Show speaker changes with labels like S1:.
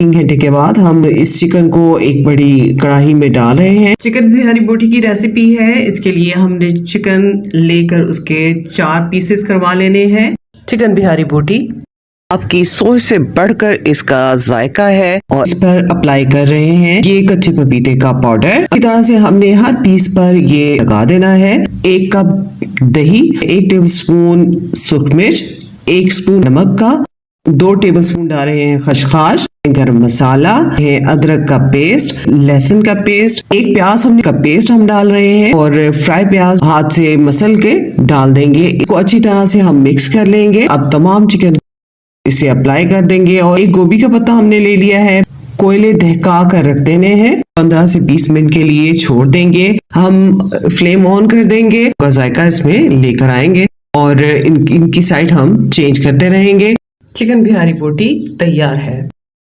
S1: 3 घंटे के बाद हम इस चिकन को एक बड़ी कढ़ाई में डाल रहे हैं। चिकन बिहारी बोटी की रेसिपी है। इसके लिए हमने चिकन लेकर उसके 4 पीसेस करवा लेने हैं। चिकन बिहारी बोटी
S2: आपकी सोच से बढ़कर इसका जायका है और
S1: इस पर अप्लाई कर रहे हैं ये कच्चे पपीते का पाउडर। इस तरह से हमने हर पीस पर ये लगा देना है। 1 कप दही, 1 टेबलस्पून सूखी मिर्च, 1 स्पून नमक का, 2 टेबलस्पून डाल रहे हैं खसखस, गरम मसाला है, अदरक का पेस्ट, लहसुन का पेस्ट, 1 प्याज का पेस्ट हम डाल रहे हैं और फ्राई प्याज हाथ से मसल के डाल देंगे। इसको अच्छी तरह से हम मिक्स कर लेंगे। अब तमाम चिकन इसे अप्लाई कर देंगे और 1 गोभी का पत्ता हमने ले लिया है। कोयले दहका कर रख देने हैं। 15 से 20 मिनट के लिए छोड़ देंगे। हम फ्लेम ऑन कर देंगे, का जायका इसमें लेकर आएंगे और इनकी साइड हम चेंज करते रहेंगे। चिकन बिहारी बोटी तैयार है।